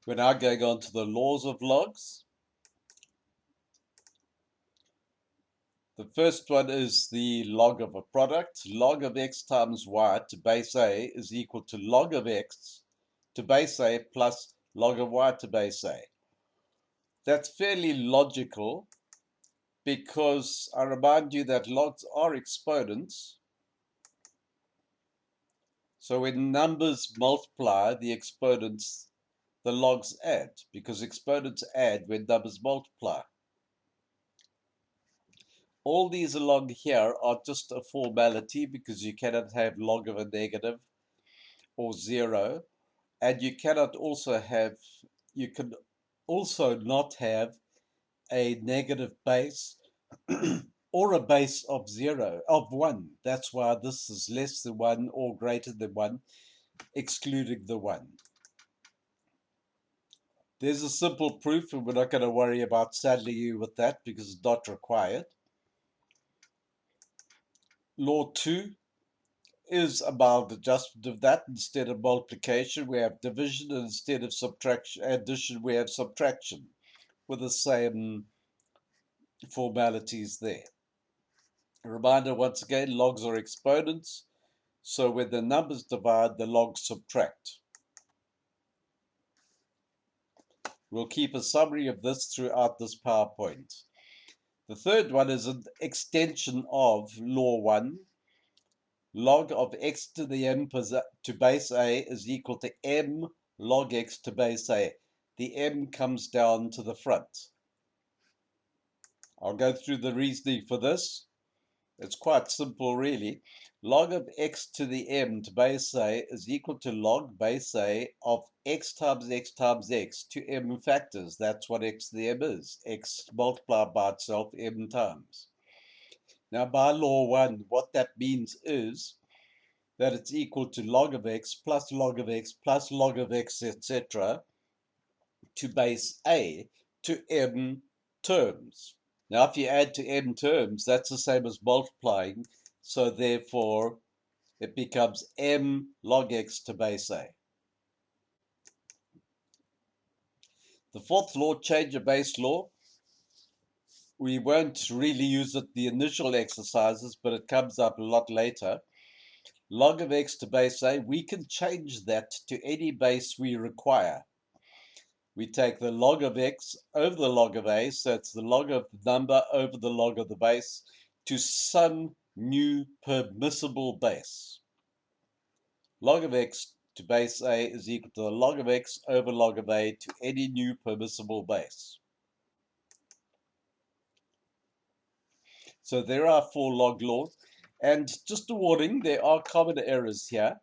We're now going on to the laws of logs. The first one is the log of a product. Log of x times y to base a is equal to log of x to base a plus log of y to base a. That's fairly logical because I remind you that logs are exponents. So when numbers multiply, the exponents, the logs add, because exponents add when numbers multiply. All these along here are just a formality because you cannot have log of a negative or 0, and you cannot also have, you can also not have a negative base or a base of 0, of 1. That's why this is less than 1 or greater than 1, excluding the 1. There's a simple proof, and we're not going to worry about saddling you with that because it's not required. Law 2 is a mild adjustment of that. Instead of multiplication, we have division, and instead of subtraction, addition, we have subtraction with the same formalities there. A reminder once again, logs are exponents, so when the numbers divide, the logs subtract. We'll keep a summary of this throughout this PowerPoint. The third one is an extension of Law 1. Log of x to the m to base a is equal to m log x to base a. The m comes down to the front. I'll go through the reasoning for this. It's quite simple, really. Log of x to the m to base a is equal to log base a of x times x times x to m factors. That's what x to the m is. X multiplied by itself m times. Now, by law 1, what that means is that it's equal to log of x plus log of x plus log of x, etc., to base a to m terms. Now, if you add to m terms, that's the same as multiplying, so therefore it becomes m log x to base a. The fourth law, change of base law. We won't really use it the initial exercises, but it comes up a lot later. Log of x to base a, we can change that to any base we require. We take the log of x over the log of a, so it's the log of the number over the log of the base, to some new permissible base. Log of x to base a is equal to the log of x over log of a to any new permissible base. So there are 4 log laws, and just a warning, there are common errors here.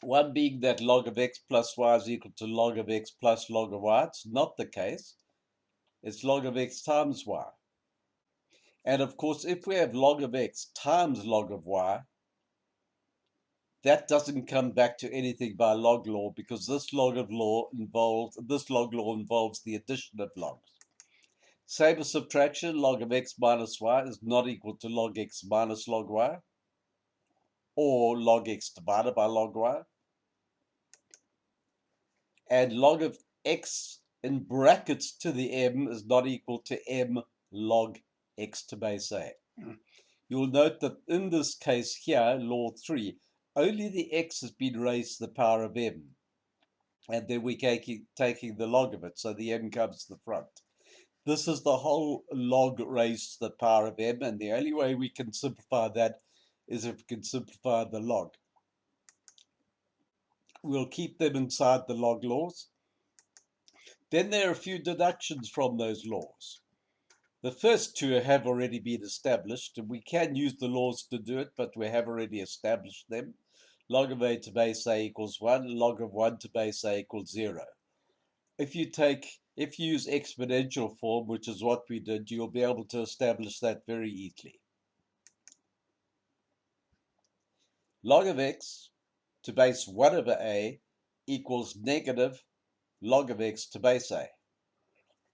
One being that log of x plus y is equal to log of x plus log of y. It's not the case. It's log of x times y. And of course, if we have log of x times log of y, that doesn't come back to anything by log law because this log law involves the addition of logs. Same as subtraction, log of x minus y is not equal to log x minus log y, or log x divided by log y. And log of x in brackets to the m is not equal to m log x to base a. You'll note that in this case here, law 3, only the x has been raised to the power of m. And then we're taking the log of it, so the m comes to the front. This is the whole log raised to the power of m, and the only way we can simplify that is if we can simplify the log. We'll keep them inside the log laws. Then there are a few deductions from those laws. The first 2 have already been established, and we can use the laws to do it, but we have already established them. Log of a to base a equals 1, log of 1 to base a equals 0. If you use exponential form, which is what we did, you'll be able to establish that very easily. Log of x to base 1 over a equals negative log of x to base a.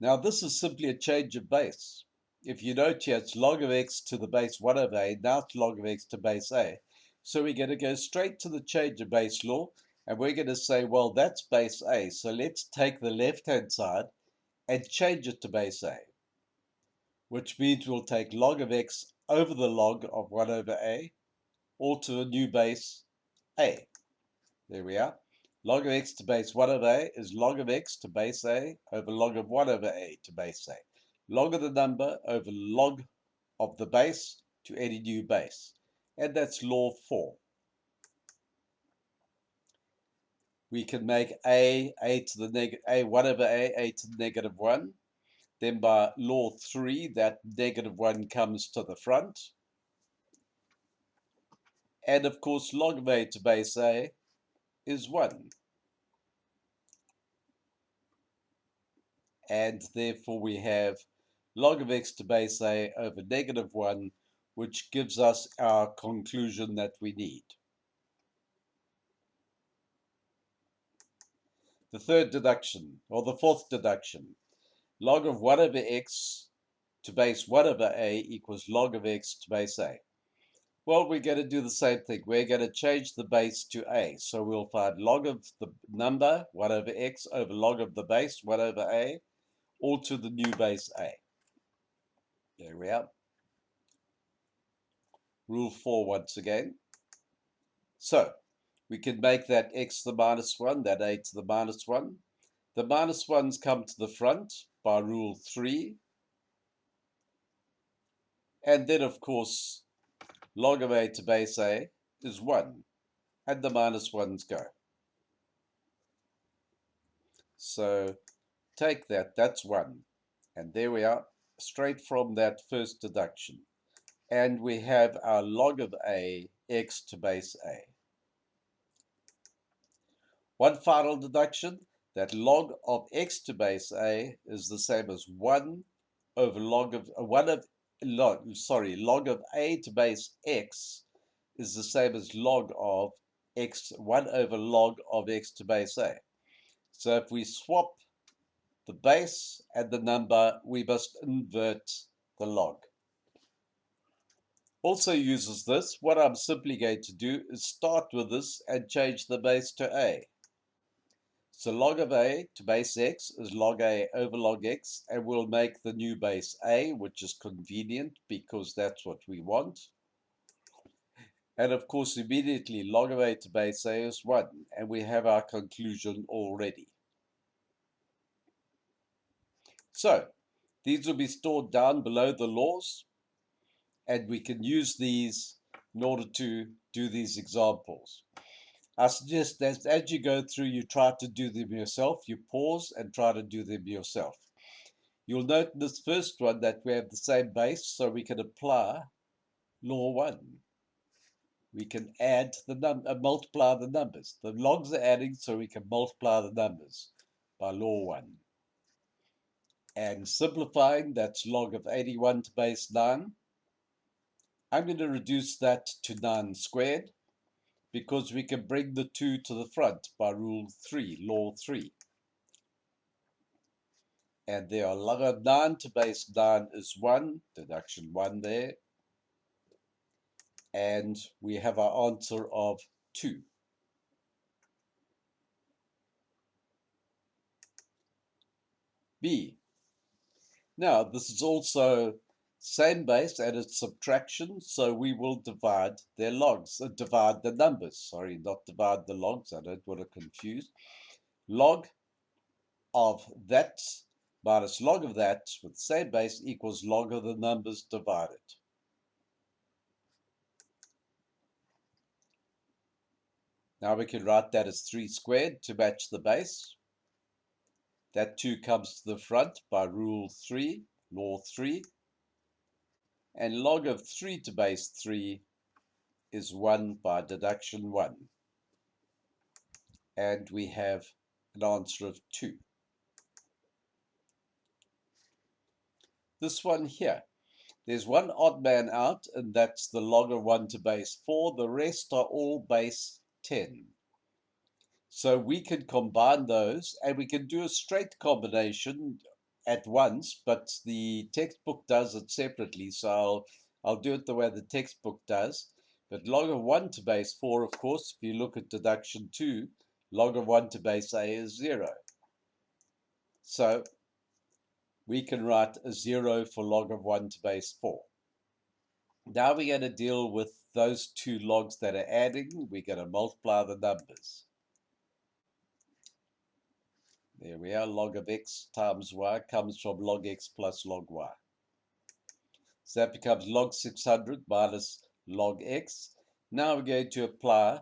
Now this is simply a change of base. If you note here, it's log of x to the base 1 over a, now it's log of x to base a. So we're going to go straight to the change of base law, And we're going to say, well, that's base A. So let's take the left-hand side and change it to base A, which means we'll take log of x over the log of 1 over A, all to a new base A. There we are. Log of x to base 1 over A is log of x to base A over log of 1 over A to base A. Log of the number over log of the base to any new base. And that's law 4. We can make a to the negative, a 1 over a to the negative 1. Then by law 3, that negative 1 comes to the front. And of course, log of a to base A is 1. And therefore we have log of x to base A over negative 1, which gives us our conclusion that we need. The third deduction, or the fourth deduction, log of 1 over x to base 1 over A equals log of x to base A. Well, we're going to do the same thing. We're going to change the base to A. So we'll find log of the number, 1 over x, over log of the base, 1 over A, all to the new base A. There we are. Rule 4 once again. So we can make that x to the minus 1, that A to the minus 1. The minus 1's come to the front by rule 3. And then, of course, log of A to base A is 1. And the minus 1's go. So take that, that's 1. And there we are, straight from that first deduction. And we have our log of A, x to base A. One final deduction, that log of x to base A is the same as 1 over log of log of A to base x is the same as log of x, 1 over log of x to base A. So if we swap the base and the number, we must invert the log. Also uses this. What I'm simply going to do is start with this and change the base to A. So log of A to base x is log A over log x, and we'll make the new base A, which is convenient because that's what we want. And of course, immediately log of A to base A is 1, and we have our conclusion already. So these will be stored down below the laws, and we can use these in order to do these examples. I suggest that as you go through, you try to do them yourself. You pause and try to do them yourself. You'll note in this first one that we have the same base, so we can apply law 1. We can add multiply the numbers. The logs are adding, so we can multiply the numbers by law 1. And simplifying, that's log of 81 to base 9. I'm going to reduce that to 9 squared because we can bring the 2 to the front by rule 3, law 3. And there are log of 9 to base 9 is 1, deduction 1 there. And we have our answer of 2. B. Now, this is also same base and it's subtraction, so we will divide their logs, divide the numbers. Sorry, not divide the logs, I don't want to confuse. Log of that minus log of that with the same base equals log of the numbers divided. Now we can write that as 3 squared to match the base. That 2 comes to the front by rule 3, law 3. And log of 3 to base 3 is 1 by deduction 1. And we have an answer of 2. This one here, there's one odd man out, and that's the log of 1 to base 4. The rest are all base 10. So we can combine those, and we can do a straight combination at once, but the textbook does it separately, so I'll do it the way the textbook does. But log of 1 to base 4, of course, if you look at deduction 2, Log of 1 to base a is 0. So we can write a 0 for log of 1 to base 4. Now we're going to deal with those two logs that are adding. We're going to multiply the numbers. There we are. Log of x times y comes from log x plus log y. So that becomes log 600 minus log x. Now we're going to apply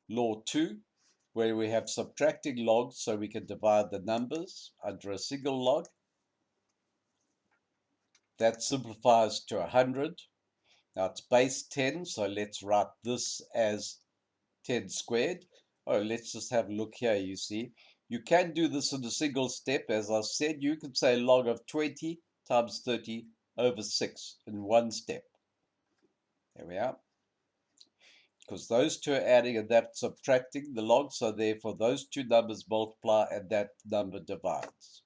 law 2, where we have subtracting logs, so we can divide the numbers under a single log. That simplifies to 100. Now it's base 10, so let's write this as 10 squared. Oh, let's just have a look here, you see. You can do this in a single step. As I said, you can say log of 20 times 30 over 6 in one step. There we are. Because those two are adding and that's subtracting the logs, so therefore those two numbers multiply and that number divides.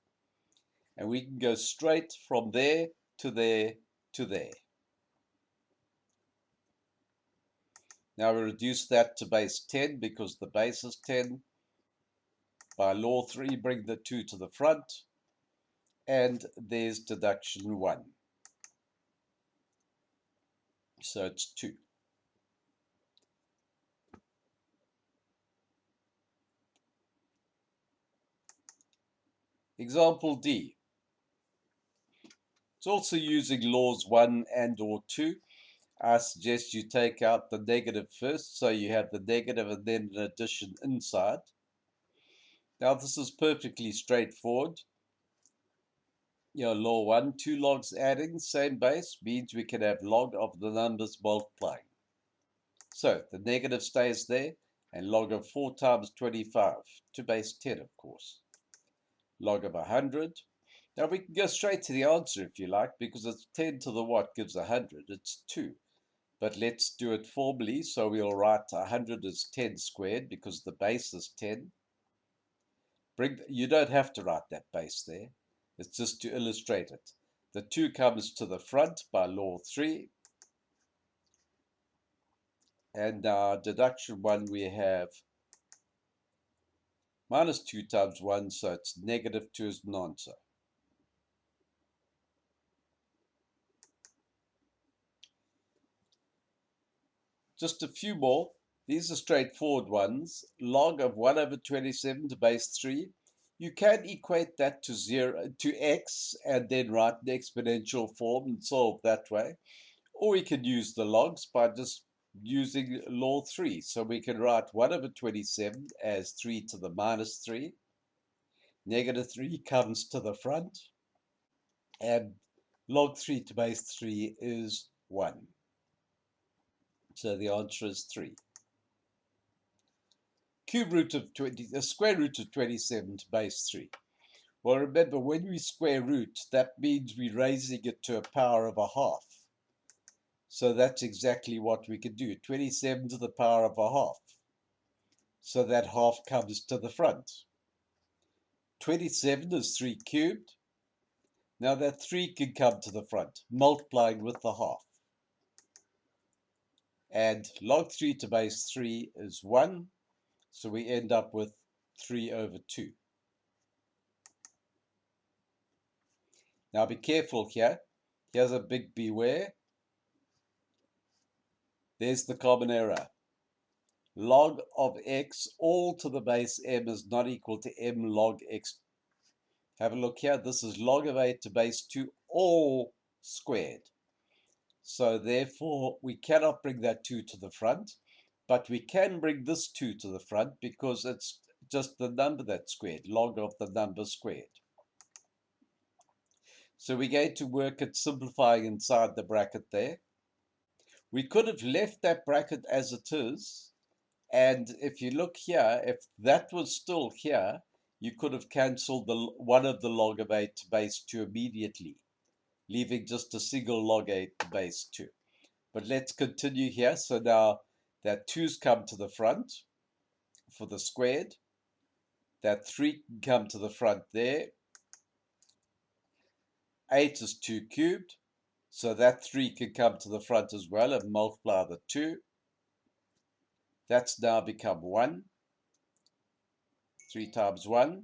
And we can go straight from there to there to there. Now we reduce that to base 10 because the base is 10. By law 3, bring the 2 to the front. And there's deduction 1. So it's 2. Example D. It's also using laws 1 and or 2. I suggest you take out the negative first, so you have the negative and then an addition inside. Now this is perfectly straightforward. Law 1, 2 logs adding, same base, means we can have log of the numbers multiplying. So the negative stays there, and log of 4 times 25, to base 10 of course. Log of 100. Now we can go straight to the answer if you like, because it's 10 to the what gives 100, it's 2. But let's do it formally, so we'll write 100 as 10 squared, because the base is 10. You don't have to write that base there, it's just to illustrate it. The 2 comes to the front by law 3. And now deduction 1 we have minus 2 times 1, so it's negative 2 as an answer. Just a few more. These are straightforward ones. Log of 1 over 27 to base 3. You can equate that to 0 to x and then write the exponential form and solve that way. Or we can use the logs by just using law 3. So we can write 1 over 27 as 3 to the minus 3. Negative 3 comes to the front. And log 3 to base 3 is 1. So the answer is 3. Cube root of 20, the square root of 27 to base 3. Well, remember, when we square root, that means we're raising it to a power of a half. So that's exactly what we could do. 27 to the power of a half. So that half comes to the front. 27 is 3 cubed. Now that 3 can come to the front, multiplying with the half. And log 3 to base 3 is 1. So we end up with 3 over 2. Now be careful here. Here's a big beware. There's the common error. Log of x all to the base m is not equal to m log x. Have a look here. This is log of 8 to base 2 all squared. So therefore, we cannot bring that 2 to the front. But we can bring this 2 to the front because it's just the number that's squared. Log of the number squared. So we're going to work at simplifying inside the bracket there. We could have left that bracket as it is. And if you look here, if that was still here, you could have cancelled one of the log of 8 to base 2 immediately, leaving just a single log 8 to base 2. But let's continue here. So now that 2's come to the front for the squared. That 3 can come to the front there. 8 is 2 cubed. So that 3 can come to the front as well and multiply the 2. That's now become 1. 3 times 1.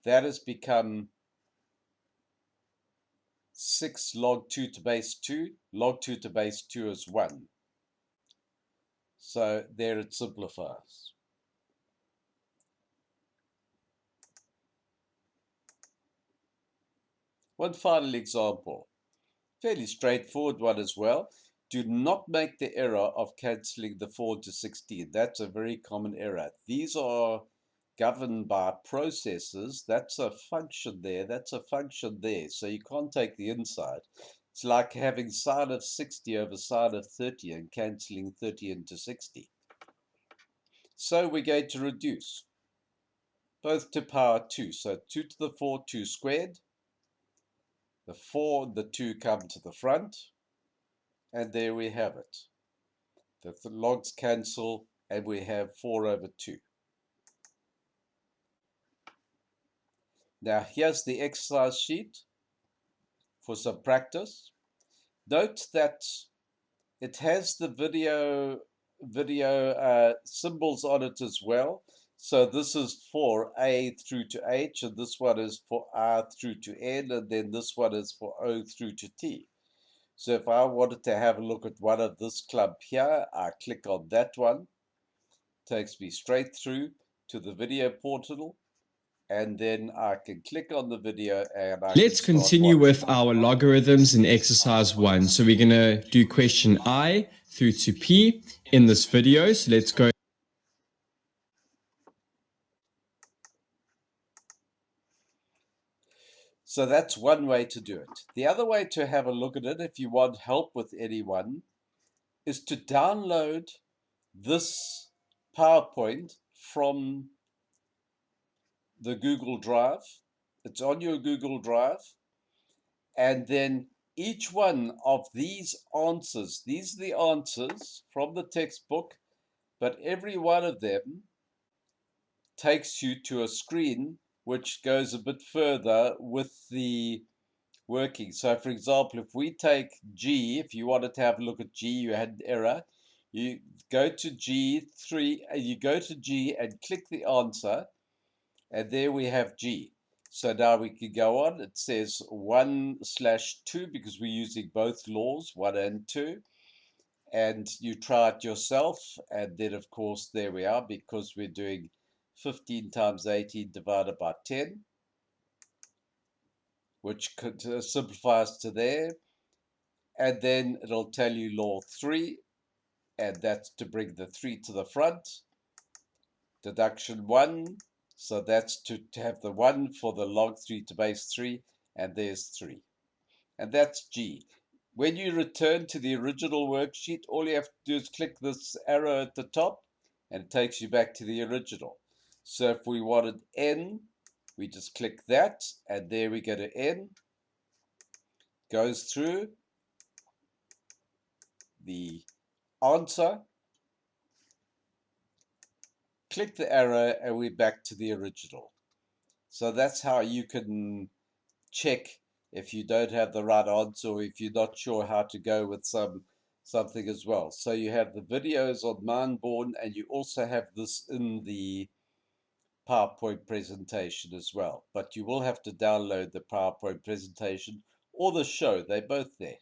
That has become 6 log 2 to base 2. Log 2 to base 2 is 1. So there it simplifies. One final example. Fairly straightforward one as well. Do not make the error of cancelling the 4 to 16. That's a very common error. These are governed by processes. That's a function there. That's a function there. So you can't take the inside. It's like having sine of 60 over sine of 30 and cancelling 30 into 60. So we're going to reduce both to power 2. So 2 to the 4, 2 squared. The 4 and the 2 come to the front. And there we have it. The logs cancel and we have 4 over 2. Now here's the exercise sheet for some practice. Note that it has the video symbols on it as well. So this is for A through to H, and this one is for R through to N, and then this one is for O through to T. So if I wanted to have a look at one of this club here, I click on that one. Takes me straight through to the video portal, and then I can click on the video and Let's continue with our logarithms in exercise 1. So we're going to do question I through to P in this video. So let's go. So that's one way to do it. The other way to have a look at it, if you want help with anyone, is to download this PowerPoint from the Google Drive. It's on your Google Drive. And then each one of these answers, these are the answers from the textbook, but every one of them takes you to a screen which goes a bit further with the working. So for example, if we take G, if you wanted to have a look at G, you had an error, you go to G3, you go to G and click the answer, and there we have G. So now we can go on. It says 1/2 because we're using both laws, 1 and 2. And you try it yourself. And then, of course, there we are, because we're doing 15 times 18 divided by 10, which simplifies to there. And then it'll tell you law 3, and that's to bring the 3 to the front. Deduction 1, so that's to have the 1 for the log 3 to base 3, and there's 3. And that's G. When you return to the original worksheet, all you have to do is click this arrow at the top, and it takes you back to the original. So if we wanted N, we just click that, and there we go to N. Goes through the answer. Click the arrow, and we're back to the original. So that's how you can check if you don't have the right answer, or if you're not sure how to go with something as well. So you have the videos on Mindborn, and you also have this in the PowerPoint presentation as well. But you will have to download the PowerPoint presentation or the show. They're both there.